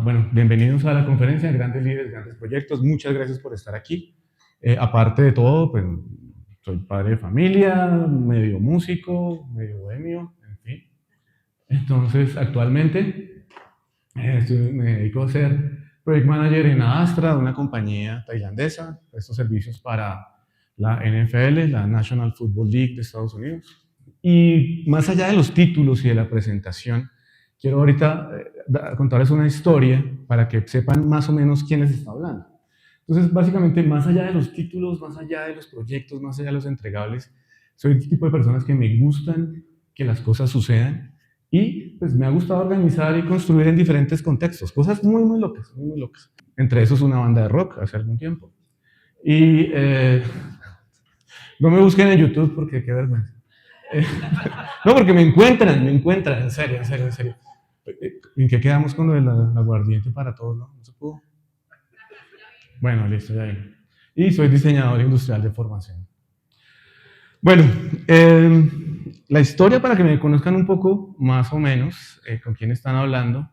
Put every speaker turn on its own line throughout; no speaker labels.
Bueno, bienvenidos a la conferencia Grandes Líderes, Grandes Proyectos. Muchas gracias por estar aquí. Aparte de todo, pues soy padre de familia, medio músico, medio bohemio, en fin. Entonces, actualmente me dedico a ser Project Manager en Astra, una compañía tailandesa. Presto servicios para la NFL, la National Football League de Estados Unidos. Y más allá de los títulos y de la presentación, quiero ahorita contarles una historia para que sepan más o menos quién les está hablando. Entonces, básicamente, más allá de los títulos, más allá de los proyectos, más allá de los entregables, soy el tipo de personas que me gustan que las cosas sucedan y pues me ha gustado organizar y construir en diferentes contextos, cosas muy, muy locas, muy, muy locas. Entre esos una banda de rock hace algún tiempo. Y no me busquen en YouTube porque qué vergüenza. No, porque me encuentran, en serio, en serio, en serio. ¿En qué quedamos con lo de la aguardiente para todos? No, no se pudo. Bueno, listo, ya ahí. Y soy diseñador industrial de formación. Bueno, la historia para que me conozcan un poco más o menos con quién están hablando,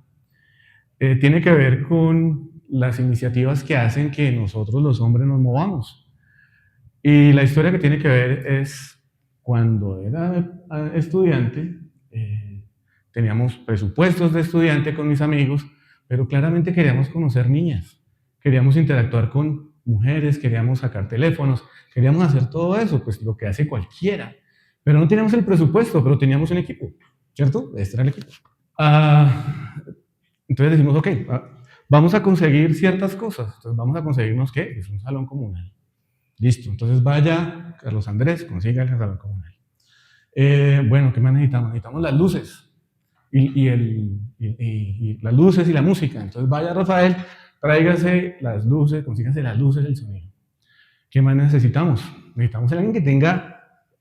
tiene que ver con las iniciativas que hacen que nosotros los hombres nos movamos. Y la historia que tiene que ver es cuando era estudiante, teníamos presupuestos de estudiante con mis amigos, pero claramente queríamos conocer niñas, queríamos interactuar con mujeres, queríamos sacar teléfonos, queríamos hacer todo eso, pues lo que hace cualquiera. Pero no teníamos el presupuesto, pero teníamos un equipo, ¿cierto? Este era el equipo. Entonces decimos, ok, vamos a conseguir ciertas cosas. Entonces vamos a conseguirnos, ¿qué? Es un salón comunal. Listo, entonces vaya, Carlos Andrés, consiga el salón comunal. Bueno, ¿qué más necesitamos? Necesitamos las luces. Y las luces y la música. Entonces vaya, Rafael, tráigase las luces, consígase las luces del sonido. ¿Qué más necesitamos? Necesitamos a alguien que tenga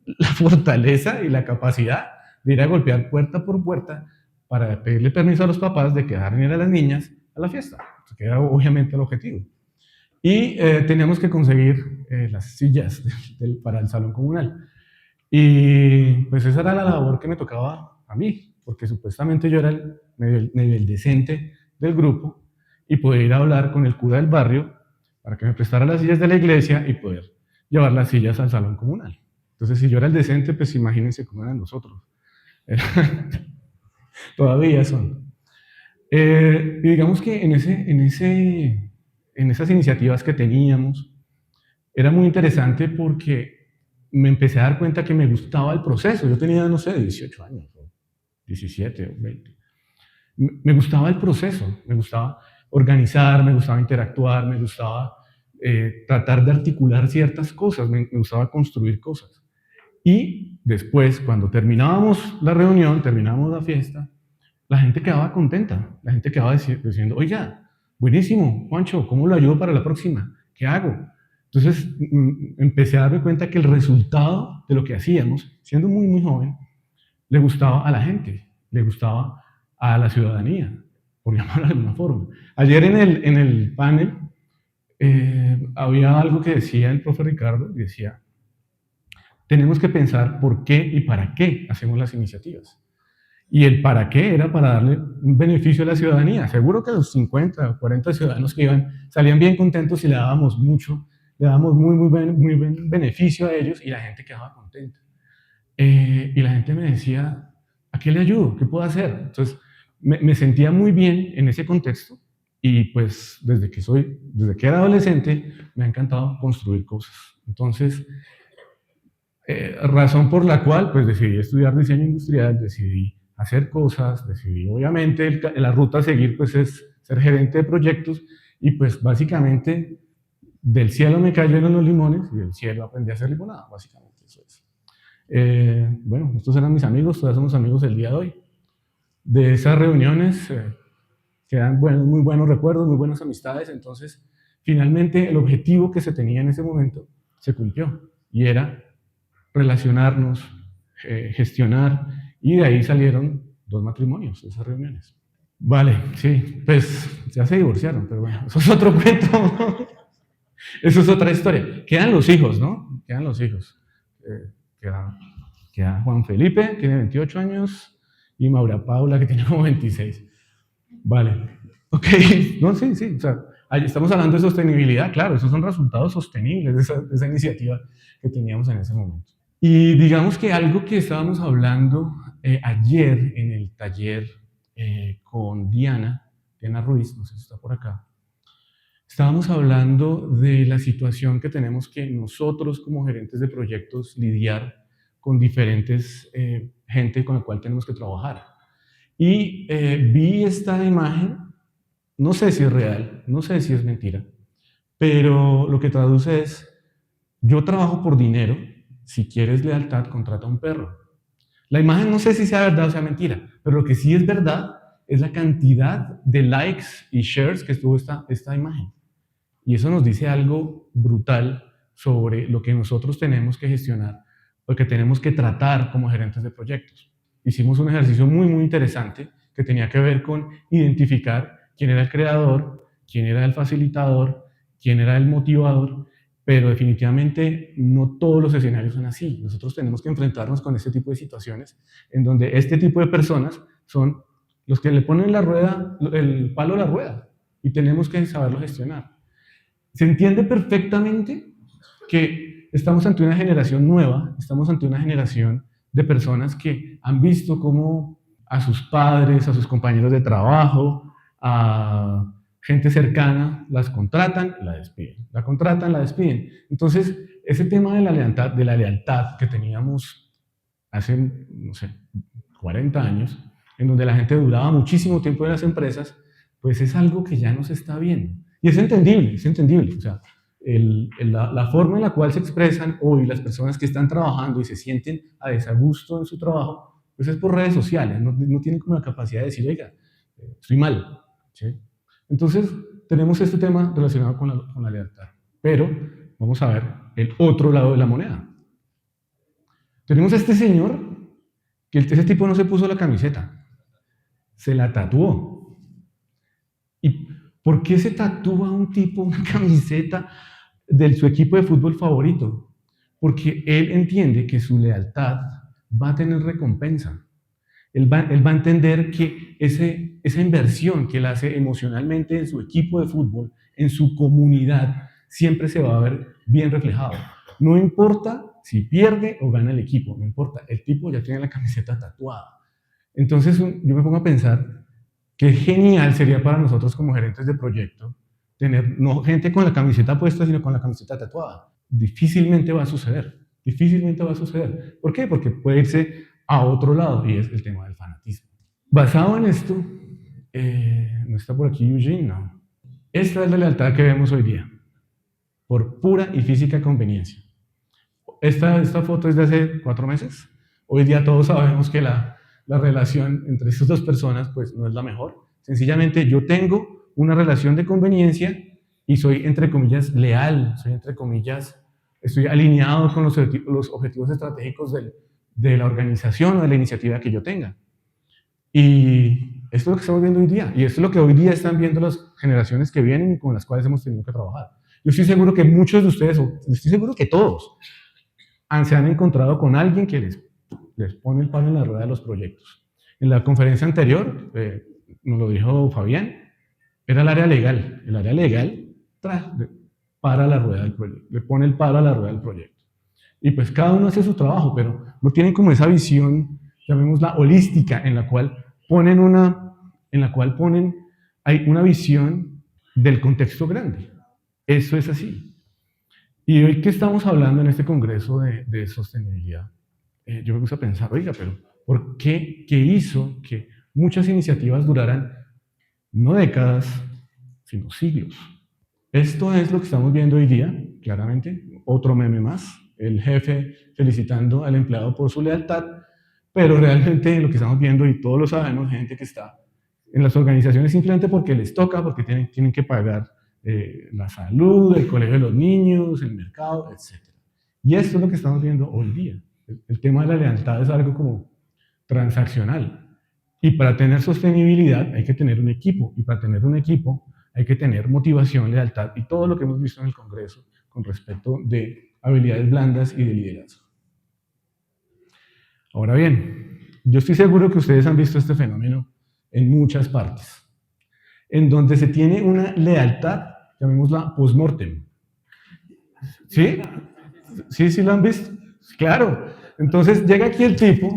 la fortaleza y la capacidad de ir a golpear puerta por puerta para pedirle permiso a los papás de que dejaran ir a las niñas a la fiesta, que era obviamente el objetivo. Y teníamos que conseguir las sillas para el salón comunal. Y pues esa era la labor que me tocaba a mí, porque supuestamente yo era medio el decente del grupo y poder ir a hablar con el cura del barrio para que me prestara las sillas de la iglesia y poder llevar las sillas al salón comunal. Entonces, si yo era el decente, pues imagínense cómo eran los otros. Todavía son. Y digamos que en esas iniciativas que teníamos, era muy interesante porque me empecé a dar cuenta que me gustaba el proceso. Yo tenía, no sé, 18 años, o 17 o 20. Me gustaba el proceso, me gustaba organizar, me gustaba interactuar, me gustaba tratar de articular ciertas cosas, me gustaba construir cosas. Y después, cuando terminábamos la reunión, terminábamos la fiesta, la gente quedaba contenta, la gente quedaba diciendo, oiga, buenísimo, Juancho, ¿cómo lo ayudo para la próxima? ¿Qué hago? Entonces empecé a darme cuenta que el resultado de lo que hacíamos, siendo muy, muy joven, le gustaba a la gente, le gustaba a la ciudadanía, por llamarlo de alguna forma. Ayer en el panel había algo que decía el profe Ricardo, y decía, tenemos que pensar por qué y para qué hacemos las iniciativas. Y el para qué era para darle un beneficio a la ciudadanía. Seguro que los 50 o 40 ciudadanos que iban salían bien contentos y le dábamos mucho, le dábamos muy buen beneficio a ellos y la gente quedaba contenta. Y la gente me decía, ¿a qué le ayudo? ¿Qué puedo hacer? Entonces me sentía muy bien en ese contexto y pues desde que era adolescente me ha encantado construir cosas. Entonces, razón por la cual pues decidí estudiar diseño industrial, decidí hacer cosas, decidí obviamente la ruta a seguir pues es ser gerente de proyectos y pues básicamente del cielo me cayeron los limones y del cielo aprendí a hacer limonada, básicamente eso es. Bueno, estos eran mis amigos, todavía somos amigos el día de hoy. De esas reuniones quedan muy buenos recuerdos, muy buenas amistades, entonces finalmente el objetivo que se tenía en ese momento se cumplió y era relacionarnos, gestionar, y de ahí salieron 2 matrimonios, esas reuniones. Vale, sí, pues ya se divorciaron, pero bueno, eso es otro cuento, eso es otra historia. Quedan los hijos, ¿no? Quedan los hijos. Queda Juan Felipe, tiene 28 años, y Maura Paula, que tiene como 26. Vale. Ok, no, sí, sí, o sea, ahí estamos hablando de sostenibilidad, claro, esos son resultados sostenibles de esa iniciativa que teníamos en ese momento. Y digamos que algo que estábamos hablando ayer en el taller con Diana Ruiz, no sé si está por acá, estábamos hablando de la situación que tenemos que nosotros como gerentes de proyectos lidiar con diferentes gente con la cual tenemos que trabajar. Y vi esta imagen, no sé si es real, no sé si es mentira, pero lo que traduce es, yo trabajo por dinero, si quieres lealtad, contrata a un perro. La imagen no sé si sea verdad o sea mentira, pero lo que sí es verdad es la cantidad de likes y shares que tuvo esta imagen. Y eso nos dice algo brutal sobre lo que nosotros tenemos que gestionar, lo que tenemos que tratar como gerentes de proyectos. Hicimos un ejercicio muy, muy interesante que tenía que ver con identificar quién era el creador, quién era el facilitador, quién era el motivador, pero definitivamente no todos los escenarios son así. Nosotros tenemos que enfrentarnos con este tipo de situaciones en donde este tipo de personas son los que le ponen la rueda, el palo a la rueda, y tenemos que saberlo gestionar. Se entiende perfectamente que estamos ante una generación nueva, estamos ante una generación de personas que han visto cómo a sus padres, a sus compañeros de trabajo, a gente cercana, las contratan, la despiden. La contratan, la despiden. Entonces, ese tema de la lealtad que teníamos hace, no sé, 40 años, en donde la gente duraba muchísimo tiempo en las empresas, pues es algo que ya no se está viendo. Y es entendible, es entendible. O sea, la forma en la cual se expresan hoy las personas que están trabajando y se sienten a desagusto en su trabajo, pues es por redes sociales, no tienen como la capacidad de decir, oiga, estoy mal. ¿Sí? Entonces, tenemos este tema relacionado con la lealtad. Pero vamos a ver el otro lado de la moneda. Tenemos a este señor que ese tipo no se puso la camiseta, se la tatuó. ¿Y por qué se tatúa un tipo una camiseta de su equipo de fútbol favorito? Porque él entiende que su lealtad va a tener recompensa. Él va a entender que esa inversión que él hace emocionalmente en su equipo de fútbol, en su comunidad, siempre se va a ver bien reflejado. No importa si pierde o gana el equipo, no importa, el tipo ya tiene la camiseta tatuada. Entonces yo me pongo a pensar qué genial sería para nosotros como gerentes de proyecto tener no gente con la camiseta puesta, sino con la camiseta tatuada. Difícilmente va a suceder, difícilmente va a suceder. ¿Por qué? Porque puede irse a otro lado y es el tema del fanatismo. Basado en esto, no está por aquí Eugene, no. Esta es la lealtad que vemos hoy día, por pura y física conveniencia. Esta foto es de hace 4 meses. Hoy día todos sabemos que la relación entre estas dos personas pues, no es la mejor. Sencillamente yo tengo una relación de conveniencia y soy, entre comillas, leal, soy, entre comillas, estoy alineado con los objetivos estratégicos de la organización o de la iniciativa que yo tenga. Y esto es lo que estamos viendo hoy día. Y esto es lo que hoy día están viendo las generaciones que vienen y con las cuales hemos tenido que trabajar. Yo estoy seguro que muchos de ustedes, o estoy seguro que todos, se han encontrado con alguien que les pone el palo en la rueda de los proyectos. En la conferencia anterior, nos lo dijo Fabián, era el área legal. El área legal para la rueda del proyecto, le pone el palo a la rueda del proyecto. Y pues cada uno hace su trabajo, pero no tienen como esa visión, llamémosla holística, en la cual ponen, hay una visión del contexto grande. Eso es así. Y hoy que estamos hablando en este congreso de sostenibilidad, yo me puse a pensar, oiga, pero ¿por qué? ¿Qué hizo que muchas iniciativas duraran no décadas, sino siglos? Esto es lo que estamos viendo hoy día, claramente. Otro meme más, el jefe felicitando al empleado por su lealtad, pero realmente lo que estamos viendo, y todos lo sabemos, gente que está en las organizaciones simplemente porque les toca, porque tienen que pagar la salud, el colegio de los niños, el mercado, etc. Y esto es lo que estamos viendo hoy día. El tema de la lealtad es algo como transaccional. Y para tener sostenibilidad hay que tener un equipo. Y para tener un equipo hay que tener motivación, lealtad y todo lo que hemos visto en el Congreso con respecto de habilidades blandas y de liderazgo. Ahora bien, yo estoy seguro que ustedes han visto este fenómeno en muchas partes. en donde se tiene una lealtad, llamémosla post-mortem. ¿Sí? ¿Sí, sí lo han visto? Claro. Entonces llega aquí el tipo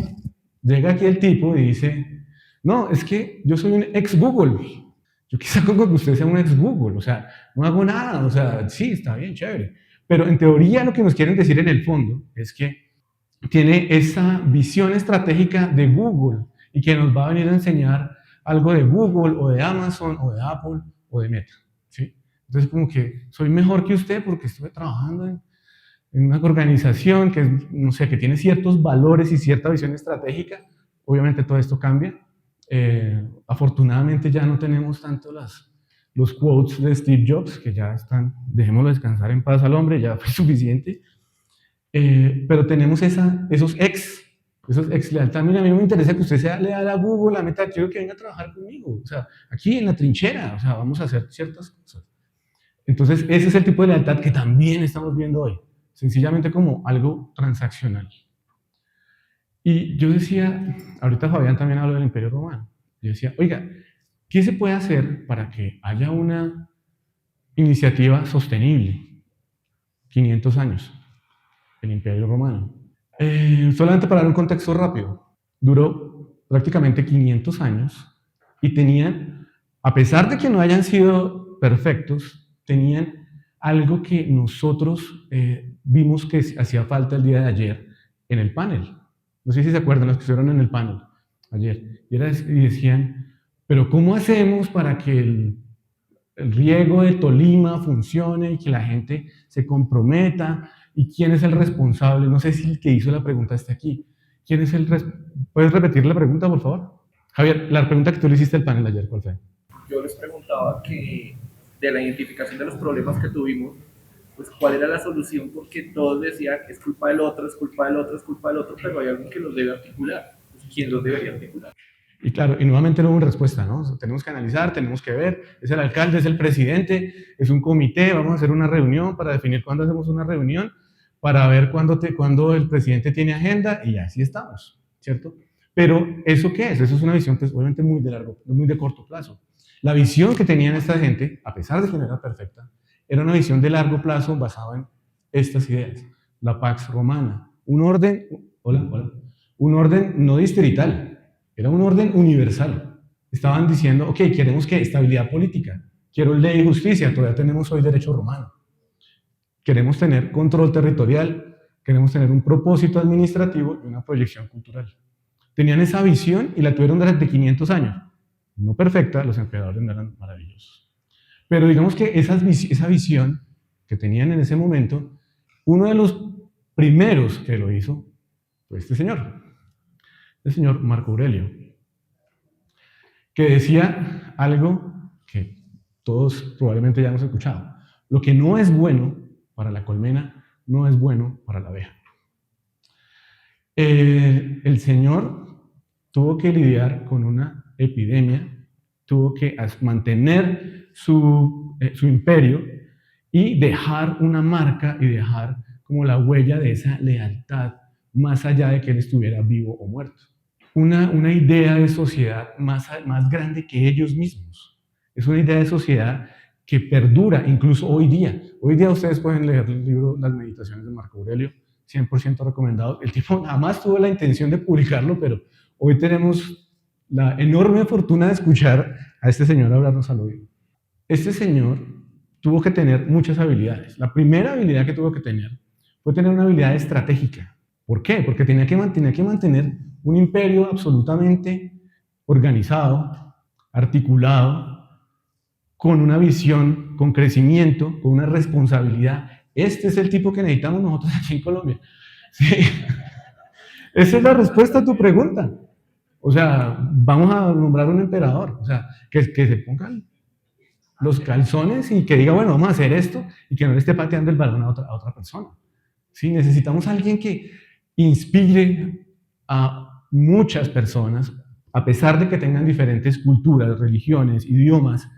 y dice, no, es que yo soy un ex Google. Yo qué saco con que usted sea un ex Google, o sea, no hago nada, o sea, sí, está bien, chévere. Pero en teoría lo que nos quieren decir en el fondo es que tiene esa visión estratégica de Google y que nos va a venir a enseñar algo de Google o de Amazon o de Apple o de Meta, ¿sí? Entonces como que soy mejor que usted porque estuve trabajando en una organización que, no sé, que tiene ciertos valores y cierta visión estratégica. Obviamente todo esto cambia. Afortunadamente ya no tenemos tanto los quotes de Steve Jobs, que ya están, dejémoslo descansar en paz al hombre, ya fue suficiente. Pero tenemos esos ex lealtad. Mira, a mí no me interesa que usted sea leal a Google, a Meta, quiero que venga a trabajar conmigo. O sea, aquí en la trinchera, o sea, vamos a hacer ciertas cosas. Entonces, ese es el tipo de lealtad que también estamos viendo hoy, sencillamente como algo transaccional. Y yo decía, ahorita Fabián también habló del Imperio Romano. Yo decía, oiga, ¿qué se puede hacer para que haya una iniciativa sostenible? 500 años, el Imperio Romano. Solamente para dar un contexto rápido, duró prácticamente 500 años y tenían, a pesar de que no hayan sido perfectos, tenían algo que nosotros vimos que hacía falta el día de ayer en el panel. No sé si se acuerdan los que estuvieron en el panel ayer. Y decían, pero ¿cómo hacemos para que el riego de Tolima funcione y que la gente se comprometa? ¿Y quién es el responsable? No sé si el que hizo la pregunta está aquí. ¿Quién es el ¿Puedes repetir la pregunta, por favor? Javier, la pregunta que tú le hiciste al panel ayer, ¿cuál fue?
Yo les preguntaba que de la identificación de los problemas que tuvimos, pues cuál era la solución, porque todos decían que es culpa del otro, es culpa del otro, es culpa del otro, pero hay alguien que los debe articular. Pues, ¿quién los debería articular?
Y claro, y nuevamente no hubo respuesta, ¿no? O sea, tenemos que analizar, tenemos que ver, es el alcalde, es el presidente, es un comité, vamos a hacer una reunión para definir cuándo hacemos una reunión, para ver cuándo el presidente tiene agenda, y así estamos, ¿cierto? Pero, ¿eso qué es? Eso es una visión, pues, obviamente muy de corto plazo. La visión que tenían esta gente, a pesar de que no era perfecta, era una visión de largo plazo basada en estas ideas. La Pax Romana, un orden, un orden no distrital, era un orden universal. Estaban diciendo, ok, queremos que estabilidad política, quiero ley y justicia, todavía tenemos hoy derecho romano. Queremos tener control territorial, queremos tener un propósito administrativo y una proyección cultural. Tenían esa visión y la tuvieron durante 500 años. No perfecta, los emperadores no eran maravillosos. Pero digamos que esa visión que tenían en ese momento, uno de los primeros que lo hizo fue este señor, el señor Marco Aurelio, que decía algo que todos probablemente ya hemos escuchado. Lo que no es bueno para la colmena no es bueno para la abeja. El señor tuvo que lidiar con una epidemia, tuvo que mantener su imperio y dejar una marca y dejar como la huella de esa lealtad más allá de que él estuviera vivo o muerto. Una idea de sociedad más grande que ellos mismos. Es una idea de sociedad que perdura incluso hoy día. Hoy día ustedes pueden leer el libro Las Meditaciones de Marco Aurelio, 100% recomendado. El tipo jamás tuvo la intención de publicarlo, pero hoy tenemos la enorme fortuna de escuchar a este señor hablarnos al oído. Este señor tuvo que tener muchas habilidades. La primera habilidad que tuvo que tener fue tener una habilidad estratégica. ¿Por qué? Porque tenía que mantener un imperio absolutamente organizado, articulado, con una visión, con crecimiento, con una responsabilidad. Este es el tipo que necesitamos nosotros aquí en Colombia. ¿Sí? Esa es la respuesta a tu pregunta. O sea, vamos a nombrar un emperador, o sea, que se pongan los calzones y que diga, bueno, vamos a hacer esto y que no le esté pateando el balón a otra persona. ¿Sí? Necesitamos a alguien que inspire a muchas personas, a pesar de que tengan diferentes culturas, religiones, idiomas.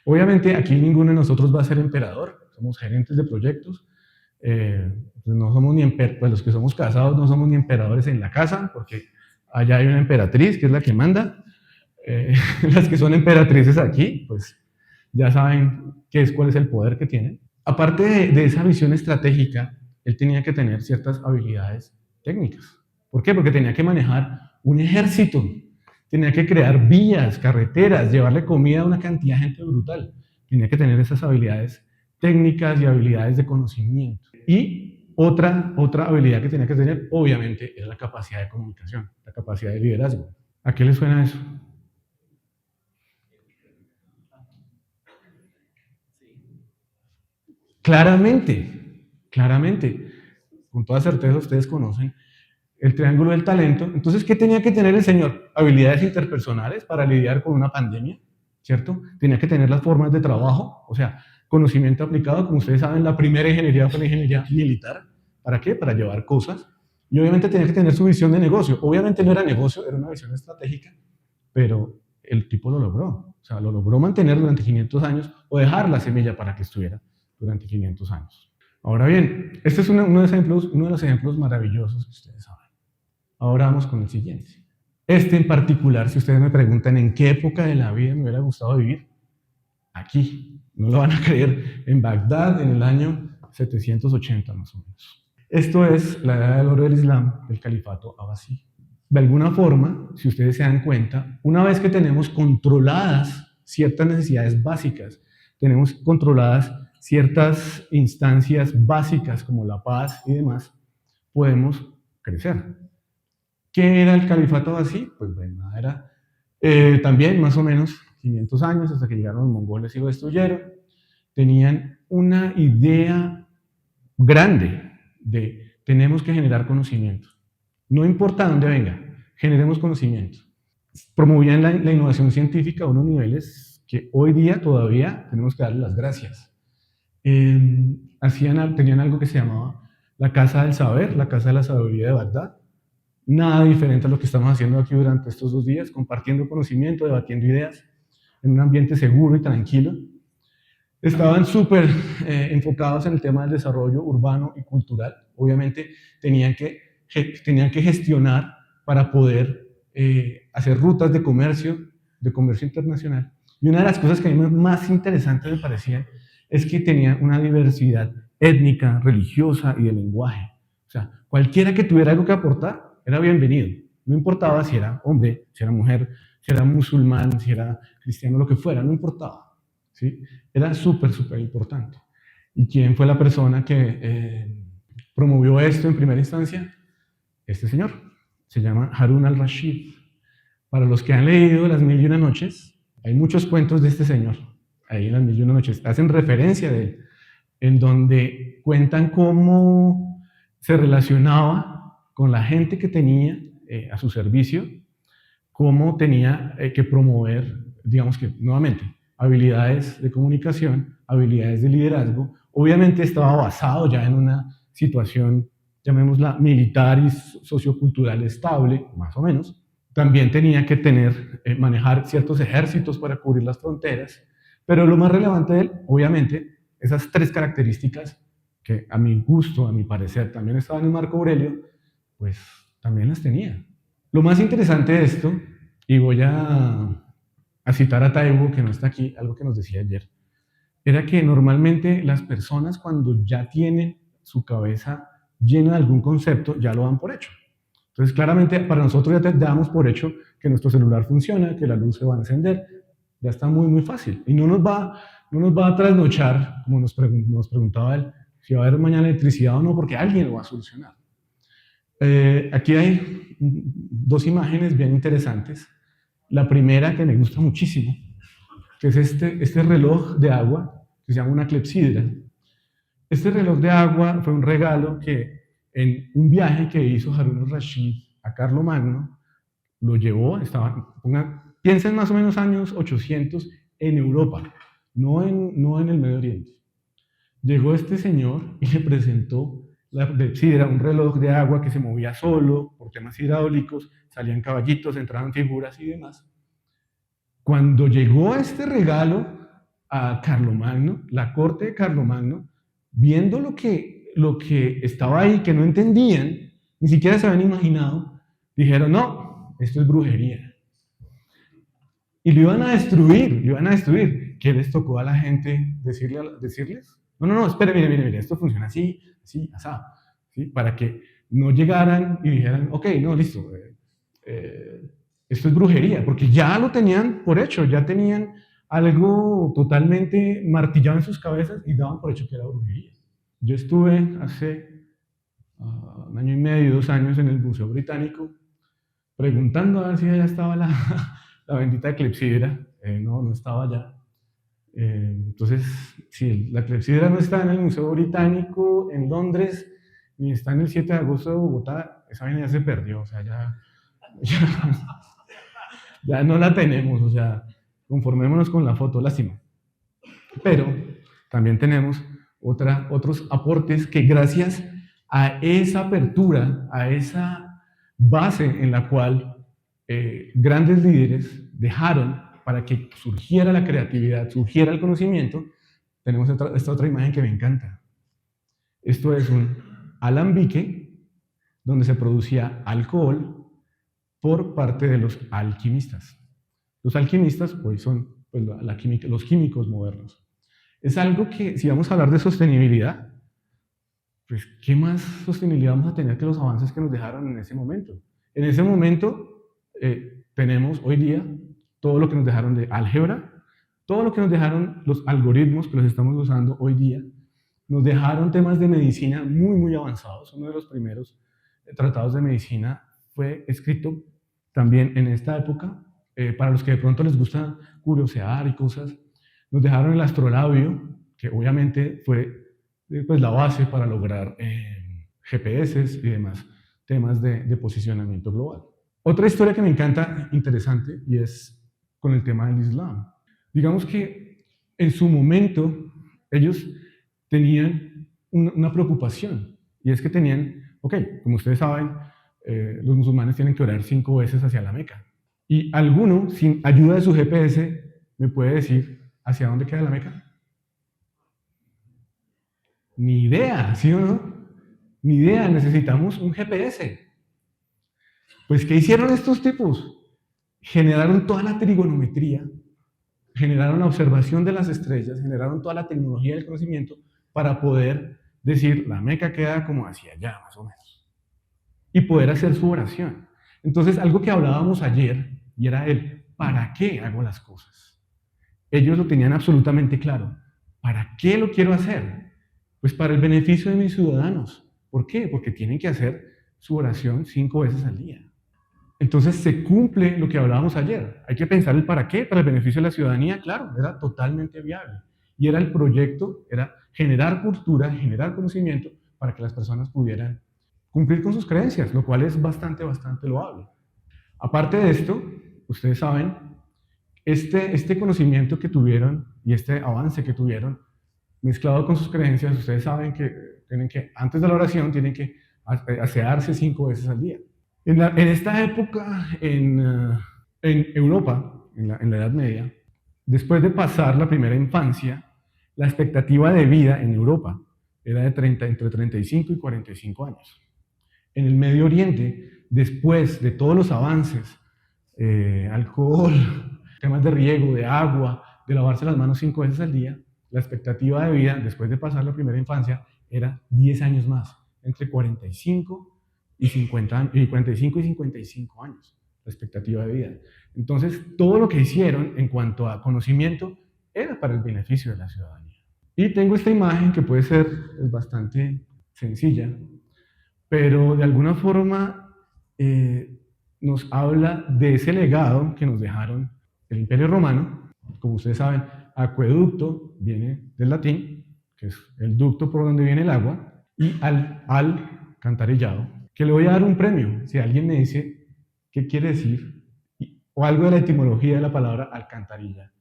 Obviamente aquí ninguno de nosotros va a ser emperador, somos gerentes de proyectos, pues no somos ni pues los que somos casados no somos ni emperadores en la casa, porque allá hay una emperatriz que es la que manda. Las que son emperatrices aquí, pues ya saben cuál es el poder que tienen. Aparte de esa visión estratégica, él tenía que tener ciertas habilidades técnicas. ¿Por qué? Porque tenía que manejar un ejército, tenía que crear vías, carreteras, llevarle comida a una cantidad de gente brutal. Tenía que tener esas habilidades técnicas y habilidades de conocimiento. Y otra habilidad que tenía que tener, obviamente, era la capacidad de comunicación, la capacidad de liderazgo. ¿A qué les suena eso? Claramente, con toda certeza ustedes conocen el triángulo del talento. Entonces, ¿qué tenía que tener el señor? Habilidades interpersonales para lidiar con una pandemia, ¿cierto? Tenía que tener las formas de trabajo, o sea, conocimiento aplicado. Como ustedes saben, la primera ingeniería fue la ingeniería militar. ¿Para qué? Para llevar cosas. Y obviamente tenía que tener su visión de negocio. Obviamente no era negocio, era una visión estratégica, pero el tipo lo logró. O sea, lo logró mantener durante 500 años o dejar la semilla para que estuviera durante 500 años. Ahora bien, este es uno de los ejemplos maravillosos que ustedes saben. Ahora vamos con el siguiente. Este en particular, si ustedes me preguntan en qué época de la vida me hubiera gustado vivir, aquí, no lo van a creer, en Bagdad en el año 780 más o menos. Esto es la edad del oro del Islam, del califato abasí. De alguna forma, si ustedes se dan cuenta, una vez que tenemos controladas ciertas necesidades básicas, tenemos controladas ciertas instancias básicas como la paz y demás, podemos crecer. ¿Qué era el califato abasí? Pues bueno, era también más o menos 500 años hasta que llegaron los mongoles y lo destruyeron. Tenían una idea grande de tenemos que generar conocimiento. No importa dónde venga, generemos conocimiento. Promovían la innovación científica a unos niveles que hoy día todavía tenemos que darle las gracias. Tenían algo que se llamaba la Casa del Saber, la Casa de la Sabiduría de Bagdad. Nada diferente a lo que estamos haciendo aquí durante estos 2 días, compartiendo conocimiento, debatiendo ideas, en un ambiente seguro y tranquilo. Estaban súper enfocados en el tema del desarrollo urbano y cultural. Obviamente tenían que gestionar para poder hacer rutas de comercio internacional. Y una de las cosas que a mí más interesantes me parecían es que tenían una diversidad étnica, religiosa y de lenguaje. O sea, cualquiera que tuviera algo que aportar era bienvenido. No importaba si era hombre, si era mujer, si era musulmán, si era cristiano, lo que fuera, no importaba. ¿Sí? Era súper importante. ¿Y quién fue la persona que promovió esto en primera instancia? Este señor. Se llama Harun al-Rashid. Para los que han leído Las Mil y Una Noches, hay muchos cuentos de este señor. Ahí en Las Mil y Una Noches hacen referencia de él, en donde cuentan cómo se relacionaba con la gente que tenía a su servicio, cómo tenía que promover, digamos que nuevamente, habilidades de comunicación, habilidades de liderazgo. Obviamente estaba basado ya en una situación, llamémosla militar y sociocultural estable, más o menos. También tenía que manejar ciertos ejércitos para cubrir las fronteras, pero lo más relevante de él, obviamente, esas 3 características que a mi gusto, a mi parecer, también estaban en Marco Aurelio, pues también las tenía. Lo más interesante de esto, y voy a citar a Taibo, que no está aquí, algo que nos decía ayer, era que normalmente las personas cuando ya tienen su cabeza llena de algún concepto, ya lo dan por hecho. Entonces, claramente, para nosotros ya damos por hecho que nuestro celular funciona, que la luz se va a encender, ya está muy fácil. Y no nos va a trasnochar, como nos preguntaba él, si va a haber mañana electricidad o no, porque alguien lo va a solucionar. Aquí hay 2 imágenes bien interesantes. La primera que me gusta muchísimo, que es este reloj de agua, que se llama una clepsidra. Este reloj de agua fue un regalo que en un viaje que hizo Harun al-Rashid a Carlomagno, lo llevó, piensen más o menos años 800 en Europa, no en el Medio Oriente. Llegó este señor y le presentó la clepsidra, un reloj de agua que se movía solo por temas hidráulicos, salían caballitos, entraban figuras y demás. Cuando llegó este regalo a Carlomagno, la corte de Carlomagno, viendo lo que estaba ahí, que no entendían, ni siquiera se habían imaginado, dijeron, no, esto es brujería. Y lo iban a destruir. ¿qué les tocó a la gente decirles? No, espere, mire, esto funciona así, así, asá, ¿sí? Para que no llegaran y dijeran, ok, no, listo, esto es brujería, porque ya lo tenían por hecho, ya tenían algo totalmente martillado en sus cabezas y daban por hecho que era brujería. Yo estuve hace 1 año y medio, 2 años en el Museo Británico preguntando a ver si allá estaba la bendita clepsidra. No estaba allá. Entonces, sí, la clepsidra no está en el Museo Británico en Londres, ni está en el 7 de agosto de Bogotá. Esa vaina ya se perdió, o sea, ya, ya no la tenemos, o sea, conformémonos con la foto, lástima. Pero también tenemos otros aportes que gracias a esa apertura, a esa base en la cual grandes líderes dejaron para que surgiera la creatividad, surgiera el conocimiento, tenemos esta otra imagen que me encanta. Esto es un alambique donde se producía alcohol por parte de los alquimistas. Los alquimistas pues, son pues, los químicos modernos. Es algo que, si vamos a hablar de sostenibilidad, pues, ¿qué más sostenibilidad vamos a tener que los avances que nos dejaron en ese momento? En ese momento tenemos hoy día todo lo que nos dejaron de álgebra, todo lo que nos dejaron los algoritmos que los estamos usando hoy día, nos dejaron temas de medicina muy, muy avanzados. Uno de los primeros tratados de medicina fue escrito también en esta época. Para los que de pronto les gusta curiosear y cosas, nos dejaron el astrolabio, que obviamente fue pues, la base para lograr GPS y demás temas de posicionamiento global. Otra historia que me encanta, interesante, y es con el tema del Islam. Digamos que en su momento ellos tenían una preocupación, y es que tenían, ok, como ustedes saben, los musulmanes tienen que orar 5 veces hacia la Meca. Y alguno, sin ayuda de su GPS, me puede decir hacia dónde queda la Meca. Ni idea, ¿sí o no? Ni idea, necesitamos un GPS. Pues, ¿qué hicieron estos tipos? Generaron toda la trigonometría, generaron la observación de las estrellas, generaron toda la tecnología del conocimiento para poder decir, la Meca queda como hacia allá, más o menos, y poder hacer su oración. Entonces, algo que hablábamos ayer, y era el, ¿para qué hago las cosas? Ellos lo tenían absolutamente claro. ¿Para qué lo quiero hacer? Pues para el beneficio de mis ciudadanos. ¿Por qué? Porque tienen que hacer su oración 5 veces al día. Entonces se cumple lo que hablábamos ayer. Hay que pensar el para qué, para el beneficio de la ciudadanía, claro, era totalmente viable. Y era el proyecto, era generar cultura, generar conocimiento para que las personas pudieran cumplir con sus creencias, lo cual es bastante loable. Aparte de esto, ustedes saben, este conocimiento que tuvieron y este avance que tuvieron, mezclado con sus creencias, ustedes saben que tienen que, antes de la oración, tienen que asearse 5 veces al día. En esta época, en Europa, en la Edad Media, después de pasar la primera infancia, la expectativa de vida en Europa era de entre 35 y 45 años. En el Medio Oriente, después de todos los avances, alcohol, temas de riego, de agua, de lavarse las manos 5 veces al día, la expectativa de vida después de pasar la primera infancia era 10 años más, entre 45 y 45 y 55 años, la expectativa de vida. Entonces, todo lo que hicieron en cuanto a conocimiento era para el beneficio de la ciudadanía. Y tengo esta imagen que puede ser bastante sencilla, pero de alguna forma nos habla de ese legado que nos dejaron el Imperio Romano. Como ustedes saben, acueducto viene del latín, que es el ducto por donde viene el agua, y alcantarillado, que le voy a dar un premio si alguien me dice qué quiere decir, o algo de la etimología de la palabra alcantarilla.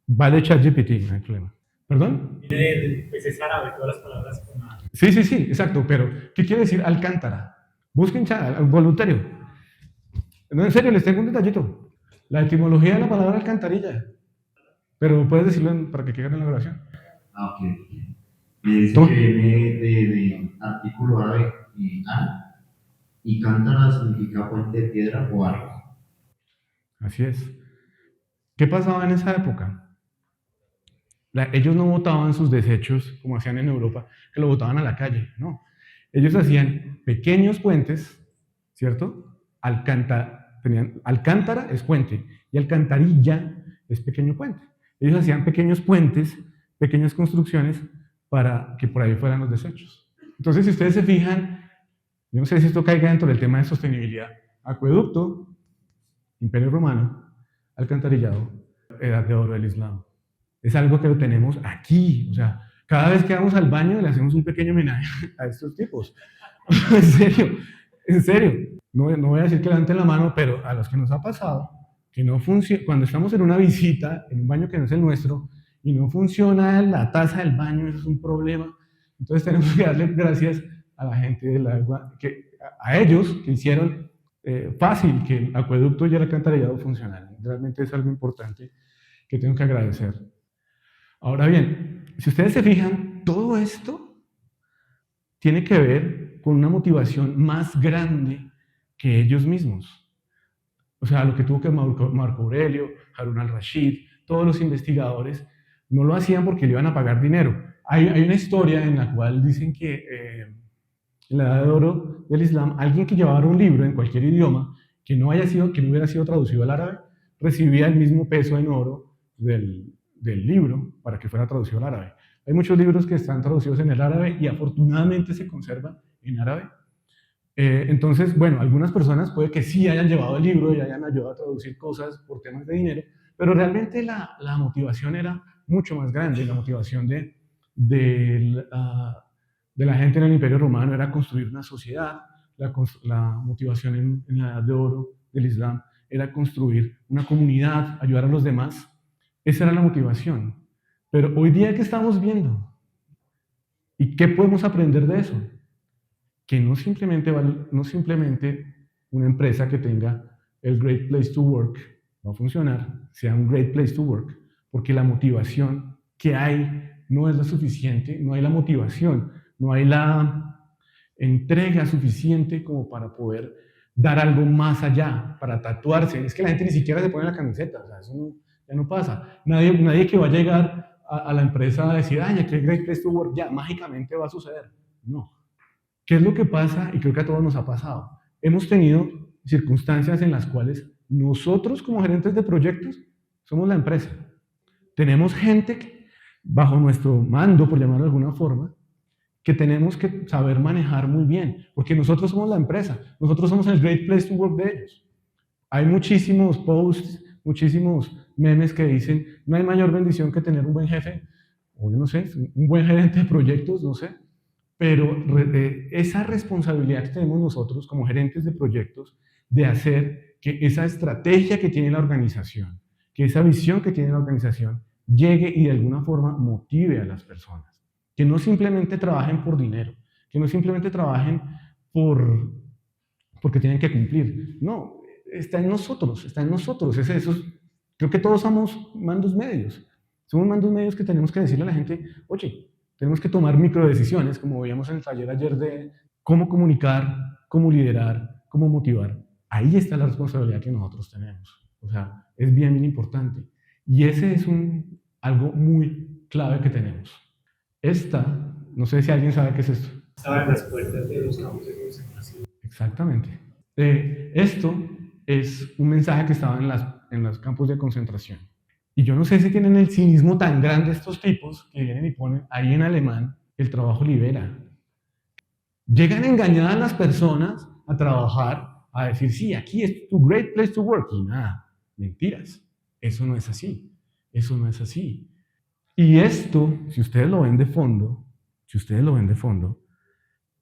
Vale ChatGPT, no hay problema. ¿Perdón?
Pues es árabe, todas las palabras con A.
Sí, exacto, pero ¿qué quiere decir alcántara? Busquen chat, voluntario. No, en serio, les tengo un detallito. La etimología de la palabra alcantarilla. Pero puedes decirlo para que quede en la grabación.
Ah, ok. Me dice que viene de artículo árabe y cántara significa puente de piedra o arco.
Así es. ¿Qué pasaba en esa época? Ellos no botaban sus desechos como hacían en Europa, que lo botaban a la calle, no. Ellos hacían pequeños puentes, ¿cierto? Alcántara es puente y alcantarilla es pequeño puente. Ellos hacían pequeños puentes, pequeñas construcciones para que por ahí fueran los desechos. Entonces, si ustedes se fijan, yo no sé si esto caiga dentro del tema de sostenibilidad, acueducto, Imperio Romano, alcantarillado, Edad de Oro del Islam. Es algo que lo tenemos aquí, o sea, cada vez que vamos al baño le hacemos un pequeño homenaje a estos tipos. En serio. No voy a decir que levanten la mano, pero a los que nos ha pasado, que no funciona, cuando estamos en una visita, en un baño que no es el nuestro, y no funciona la taza del baño, eso es un problema. Entonces tenemos que darle gracias a la gente del agua, a ellos que hicieron fácil que el acueducto y el alcantarillado funcionaran. Realmente es algo importante que tengo que agradecer. Ahora bien, si ustedes se fijan, todo esto tiene que ver con una motivación más grande que ellos mismos. O sea, lo que tuvo que Marco Aurelio, Harun al-Rashid, todos los investigadores, no lo hacían porque le iban a pagar dinero. Hay una historia en la cual dicen que en la Edad de Oro del Islam, alguien que llevara un libro en cualquier idioma que no hubiera sido traducido al árabe, recibía el mismo peso en oro del libro para que fuera traducido al árabe. Hay muchos libros que están traducidos en el árabe y afortunadamente se conservan en árabe. Entonces, bueno, algunas personas puede que sí hayan llevado el libro y hayan ayudado a traducir cosas por temas de dinero, pero realmente la motivación era mucho más grande. La motivación de la gente en el Imperio Romano era construir una sociedad. La motivación en la Edad de Oro del Islam era construir una comunidad, ayudar a los demás. Esa era la motivación. Pero hoy día, ¿qué estamos viendo? ¿Y qué podemos aprender de eso? Que no simplemente una empresa que tenga el Great Place to Work va a funcionar, sea un Great Place to Work, porque la motivación que hay no es la suficiente, no hay la motivación, no hay la entrega suficiente como para poder dar algo más allá, para tatuarse. Es que la gente ni siquiera se pone la camiseta, o sea, eso ya no pasa. Nadie que va a llegar a la empresa a decir, ay, aquí hay Great Place to Work, ya mágicamente va a suceder. No. ¿Qué es lo que pasa? Y creo que a todos nos ha pasado. Hemos tenido circunstancias en las cuales nosotros como gerentes de proyectos somos la empresa. Tenemos gente bajo nuestro mando, por llamarlo de alguna forma, que tenemos que saber manejar muy bien, porque nosotros somos la empresa, nosotros somos el Great Place to Work de ellos. Hay muchísimos posts, muchísimos memes que dicen, no hay mayor bendición que tener un buen jefe, o yo no sé, un buen gerente de proyectos, no sé, pero esa responsabilidad que tenemos nosotros como gerentes de proyectos de hacer que esa estrategia que tiene la organización, que esa visión que tiene la organización llegue y de alguna forma motive a las personas. Que no simplemente trabajen por dinero, que no simplemente trabajen porque tienen que cumplir. No, está en nosotros, está en nosotros. Creo que todos somos mandos medios. Somos mandos medios que tenemos que decirle a la gente, oye, tenemos que tomar microdecisiones, como veíamos en el taller ayer de cómo comunicar, cómo liderar, cómo motivar. Ahí está la responsabilidad que nosotros tenemos. O sea, es bien, bien importante. Y ese es algo muy clave que tenemos. No sé si alguien sabe qué es esto.
Estaba en las puertas de los campos de concentración.
Exactamente. Esto es un mensaje que estaba en los campos de concentración. Y yo no sé si tienen el cinismo tan grande estos tipos que vienen y ponen ahí en alemán, el trabajo libera. Llegan engañadas las personas a trabajar, a decir, sí, aquí es tu great place to work. Y nada, mentiras. Eso no es así. Eso no es así. Y esto, si ustedes lo ven de fondo,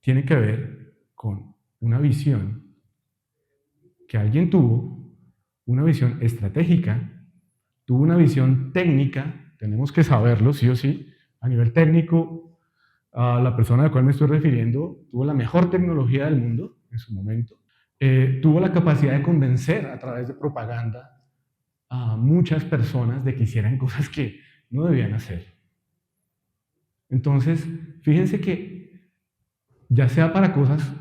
tiene que ver con una visión que alguien tuvo, una visión estratégica, tuvo una visión técnica, tenemos que saberlo, sí o sí, a nivel técnico, la persona a la cual me estoy refiriendo tuvo la mejor tecnología del mundo en su momento, tuvo la capacidad de convencer a través de propaganda a muchas personas de que hicieran cosas que no debían hacer. Entonces, fíjense que ya sea para cosas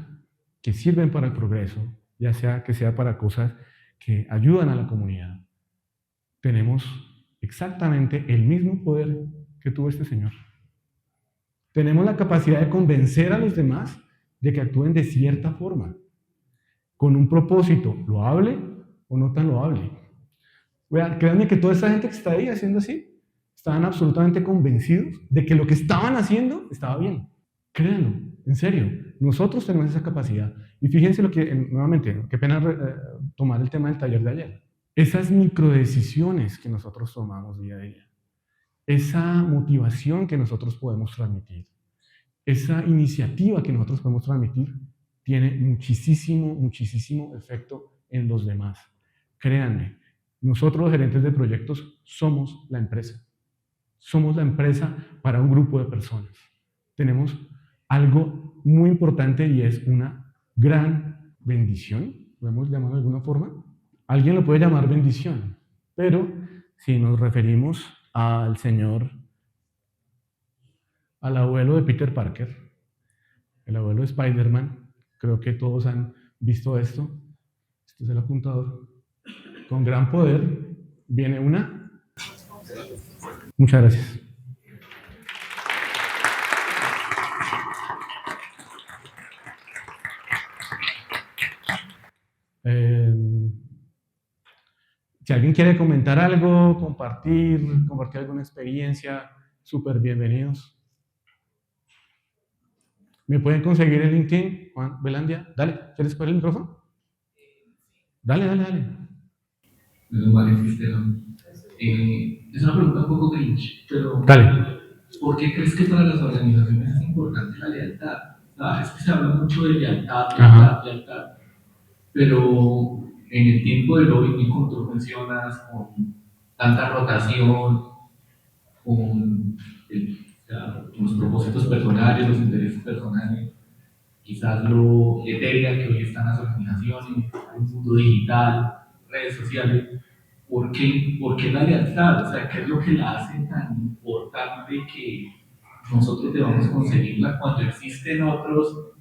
que sirven para el progreso, ya sea que sea para cosas que ayudan a la comunidad, tenemos exactamente el mismo poder que tuvo este señor. Tenemos la capacidad de convencer a los demás de que actúen de cierta forma, con un propósito loable o no tan loable. Vean, créanme que toda esa gente que está ahí haciendo así, estaban absolutamente convencidos de que lo que estaban haciendo estaba bien. Créanlo, en serio, nosotros tenemos esa capacidad. Y fíjense lo que, nuevamente, qué pena tomar el tema del taller de ayer. Esas microdecisiones que nosotros tomamos día a día, esa motivación que nosotros podemos transmitir, esa iniciativa que nosotros podemos transmitir, tiene muchísimo efecto en los demás. Créanme, nosotros los gerentes de proyectos somos la empresa. Somos la empresa para un grupo de personas. Tenemos algo muy importante y es una gran bendición, podemos llamarlo de alguna forma. Alguien lo puede llamar bendición, pero si nos referimos al abuelo de Peter Parker, el abuelo de Spider-Man, creo que todos han visto esto. Este es el apuntador. Con gran poder viene una. Muchas gracias. Si alguien quiere comentar algo, compartir alguna experiencia, súper bienvenidos. ¿Me pueden conseguir el LinkedIn, Juan Belandia? Dale, ¿quieres coger el micrófono? Dale.
Vale, es una pregunta un poco cringe, pero
Dale.
¿por qué crees que para las organizaciones es importante la lealtad? Es que se habla mucho de lealtad, pero en el tiempo del lobbying, como tú mencionas, con tanta rotación, con los propósitos personales, los intereses personales, quizás lo etérea que hoy están las organizaciones, el mundo digital, redes sociales, ¿por qué la lealtad? O sea, ¿qué es lo que la hace tan importante que nosotros debamos conseguirla cuando existen otros,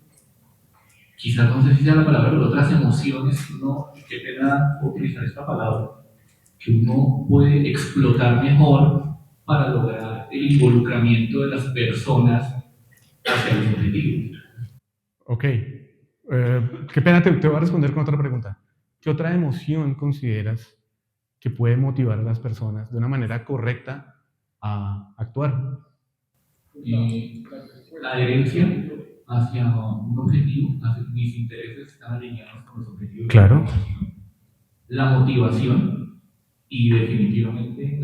quizás no sé si sea la palabra, pero otras emociones, uno, qué pena utilizar esta palabra, que uno puede explotar mejor para lograr el involucramiento de las personas hacia los objetivos?
Ok. Qué pena, te voy a responder con otra pregunta. ¿Qué otra emoción consideras que puede motivar a las personas de una manera correcta a actuar?
La adherencia hacia un objetivo, hacia mis intereses están alineados con los objetivos.
Claro.
La motivación y definitivamente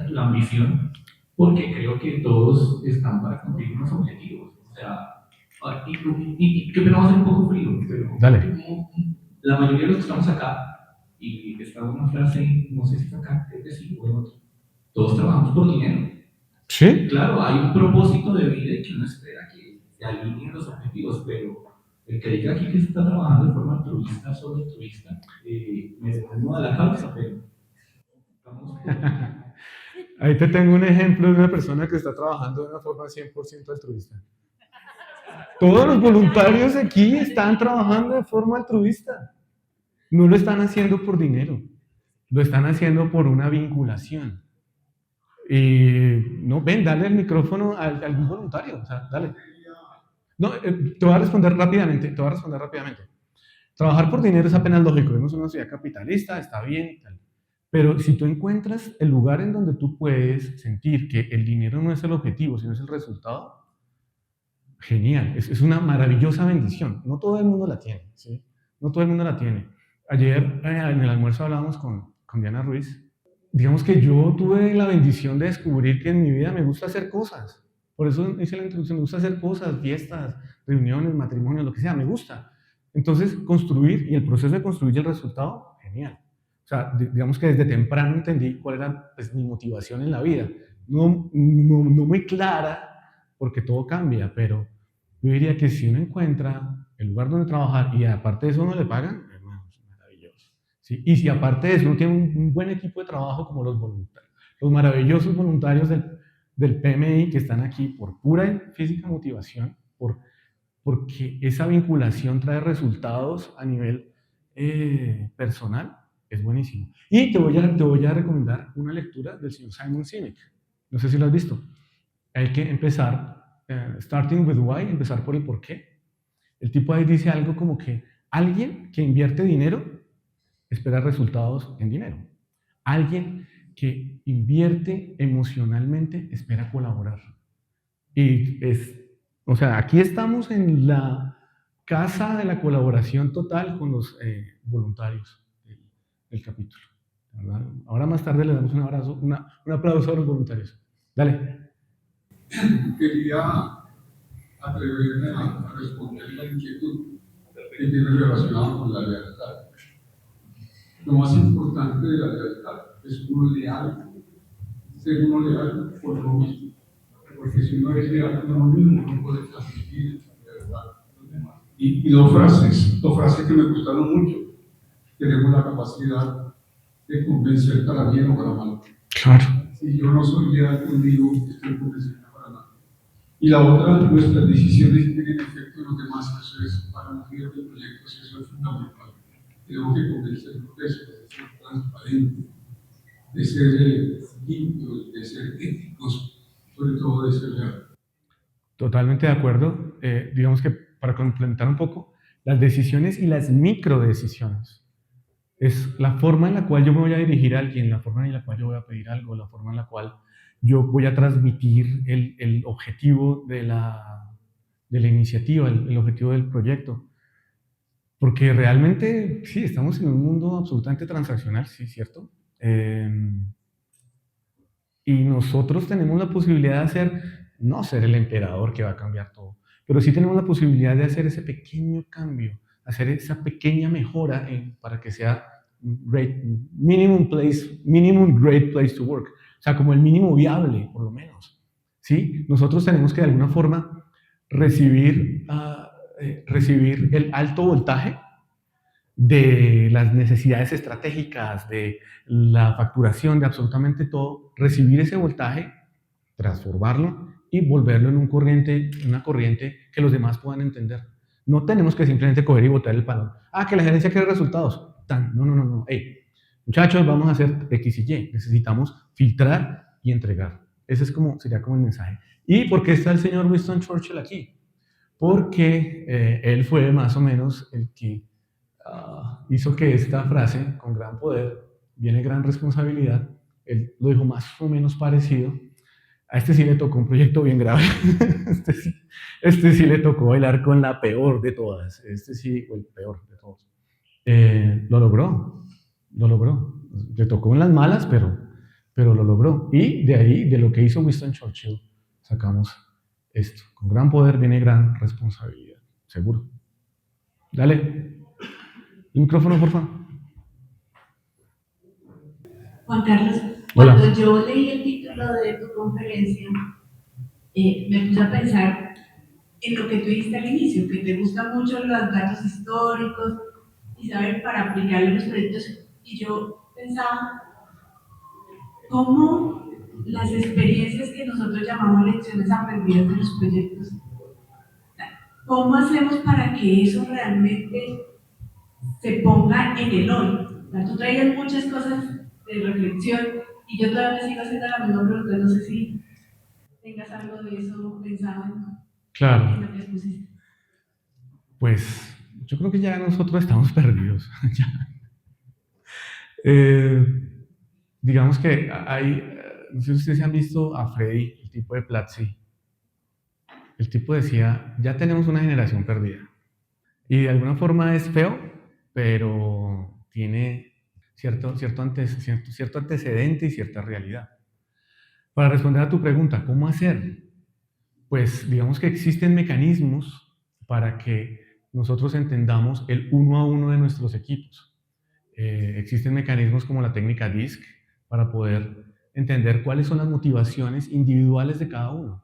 la ambición, porque creo que todos están para cumplir unos objetivos. O sea, y que me va a hacer un poco frío, pero
dale.
La mayoría de los que estamos acá, y está una frase, no sé si está acá, creo que sí, o en otro, todos trabajamos por dinero.
¿Sí?
Claro, hay un propósito de vida y que uno espera que se alineen los objetivos, pero el que diga aquí que se está trabajando de forma altruista, solo altruista, me desnuda la causa, pero estamos por...
Ahí te tengo un ejemplo de una persona que está trabajando de una forma 100% altruista. Todos los voluntarios aquí están trabajando de forma altruista. No lo están haciendo por dinero, lo están haciendo por una vinculación. No, ven, dale el micrófono a algún voluntario, o sea, dale. No, te voy a responder rápidamente. Trabajar por dinero es apenas lógico, vemos una sociedad capitalista, está bien, tal. Pero si tú encuentras el lugar en donde tú puedes sentir que el dinero no es el objetivo, sino es el resultado, genial, es una maravillosa bendición. No todo el mundo la tiene, ¿sí? No todo el mundo la tiene. Ayer en el almuerzo hablábamos con Diana Ruiz. Digamos que yo tuve la bendición de descubrir que en mi vida me gusta hacer cosas. Por eso hice la introducción, me gusta hacer cosas, fiestas, reuniones, matrimonios, lo que sea, me gusta. Entonces, construir y el proceso de construir el resultado, genial. O sea, digamos que desde temprano entendí cuál era pues, mi motivación en la vida. No muy clara, porque todo cambia, pero yo diría que si uno encuentra el lugar donde trabajar y aparte de eso no le pagan, hermano, es maravilloso. ¿Sí? Y si aparte de eso uno tiene un buen equipo de trabajo como los voluntarios, los maravillosos voluntarios del PMI que están aquí por pura física motivación, porque esa vinculación trae resultados a nivel personal, es buenísimo. Y te voy a recomendar una lectura del señor Simon Sinek. No sé si lo has visto. hay que empezar, starting with why, empezar por el por qué. El tipo ahí dice algo como que alguien que invierte dinero espera resultados en dinero. Alguien que invierte emocionalmente espera colaborar. Y o sea, aquí estamos en la casa de la colaboración total con los voluntarios del capítulo, ¿verdad? Ahora más tarde le damos un abrazo, un aplauso a los voluntarios. Dale.
Quería atreverme a responder la inquietud que tiene relacionada con la lealtad. Lo más importante de la lealtad es uno leal, ser uno leal por uno mismo. Porque si uno es leal por uno mismo, no puede transmitir lealtad a los demás. Y dos frases que me gustaron mucho. Tenemos la capacidad de convencer para bien o para mal.
Claro.
Si yo no soy leal conmigo, estoy convencido para nada. Y la otra, nuestras decisiones tienen efecto en los demás. Eso es para un líder de proyectos, eso es fundamental. Tenemos que convencernos de eso, de ser transparentes, de ser limpios, de ser éticos, sobre todo de ser leales.
Totalmente de acuerdo. Digamos que para complementar un poco, las decisiones y las microdecisiones es la forma en la cual yo me voy a dirigir a alguien, la forma en la cual yo voy a pedir algo, la forma en la cual yo voy a transmitir el objetivo de la iniciativa, el objetivo del proyecto. Porque realmente, sí, estamos en un mundo absolutamente transaccional, sí, ¿cierto? Y nosotros tenemos la posibilidad de no ser el emperador que va a cambiar todo, pero sí tenemos la posibilidad de hacer ese pequeño cambio, hacer esa pequeña mejora para que sea minimum great place to work, o sea, como el mínimo viable, por lo menos. ¿Sí? Nosotros tenemos que de alguna forma recibir el alto voltaje de las necesidades estratégicas, de la facturación, de absolutamente todo, recibir ese voltaje, transformarlo y volverlo en una corriente que los demás puedan entender. No tenemos que simplemente coger y botar el palo. Que la gerencia quiere resultados. No. Hey, muchachos, vamos a hacer X y Y. Necesitamos filtrar y entregar. Ese sería como el mensaje. ¿Y por qué está el señor Winston Churchill aquí? Porque él fue más o menos el que hizo que esta frase, con gran poder, viene gran responsabilidad, él lo dijo más o menos parecido. A este sí le tocó un proyecto bien grave. Este sí le tocó bailar con la peor de todas. Este sí, o el peor de todos. Lo logró. Le tocó en las malas, pero lo logró. Y de ahí, de lo que hizo Winston Churchill, sacamos esto. Con gran poder viene gran responsabilidad. Seguro. Dale. El micrófono, por favor.
Juan Carlos,
Hola.
cuando yo leí el título de tu conferencia, me puse a pensar en lo que tú dijiste al inicio, que te gustan mucho los datos históricos y saber para aplicarlo en los proyectos. Y yo pensaba cómo las experiencias que nosotros llamamos lecciones aprendidas de los proyectos, ¿cómo hacemos para que eso realmente se ponga en el hoy? O sea, tú traías muchas cosas de reflexión y yo todavía me sigo haciendo la misma pregunta. No sé si tengas algo de eso pensado en lo que expusiste.
Pues yo creo que ya nosotros estamos perdidos. Digamos que no sé si ustedes han visto a Freddy, el tipo de Platzi. El tipo decía, ya tenemos una generación perdida. Y de alguna forma es feo, pero tiene cierto antecedente y cierta realidad. Para responder a tu pregunta, ¿cómo hacer? Pues digamos que existen mecanismos para que nosotros entendamos el uno a uno de nuestros equipos. Existen mecanismos como la técnica DISC para poder entender cuáles son las motivaciones individuales de cada uno,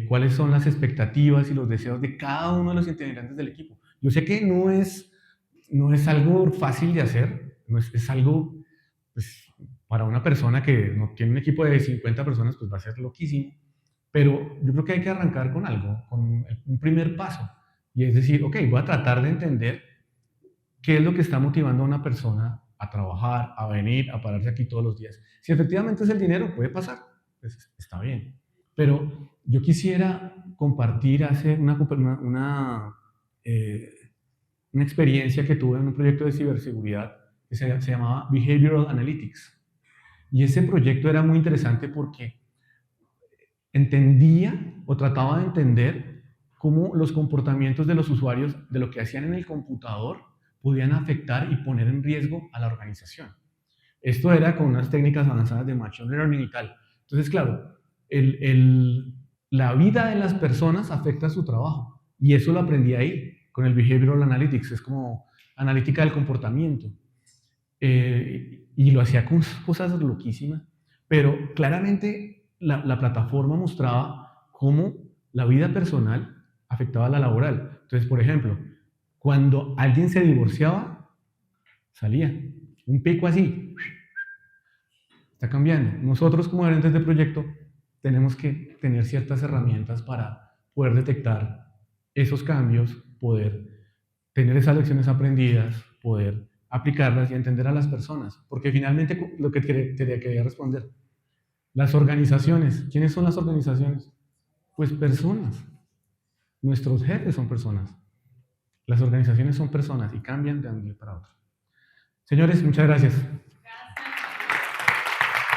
cuáles son las expectativas y los deseos de cada uno de los integrantes del equipo. Yo sé que no es algo fácil de hacer, es algo, pues, para una persona que no tiene un equipo de 50 personas, pues va a ser loquísimo, pero yo creo que hay que arrancar con algo, con un primer paso, y es decir, ok, voy a tratar de entender qué es lo que está motivando a una persona a trabajar, a venir, a pararse aquí todos los días. Si efectivamente es el dinero, puede pasar, pues está bien. Pero yo quisiera compartir una experiencia que tuve en un proyecto de ciberseguridad que se llamaba Behavioral Analytics. Y ese proyecto era muy interesante porque entendía o trataba de entender cómo los comportamientos de los usuarios, de lo que hacían en el computador, podían afectar y poner en riesgo a la organización. Esto era con unas técnicas avanzadas de Machine Learning y tal. Entonces, claro, la vida de las personas afecta a su trabajo. Y eso lo aprendí ahí, con el Behavioral Analytics. Es como analítica del comportamiento. Y lo hacía con cosas loquísimas. Pero claramente la plataforma mostraba cómo la vida personal afectaba a la laboral. Entonces, por ejemplo, cuando alguien se divorciaba, salía un pico así. Está cambiando. Nosotros como gerentes de proyecto tenemos que tener ciertas herramientas para poder detectar esos cambios, poder tener esas lecciones aprendidas, poder aplicarlas y entender a las personas. Porque finalmente lo que quería responder, las organizaciones, ¿quiénes son las organizaciones? Pues personas. Nuestros jefes son personas. Las organizaciones son personas y cambian de un día para otro. Señores, muchas gracias.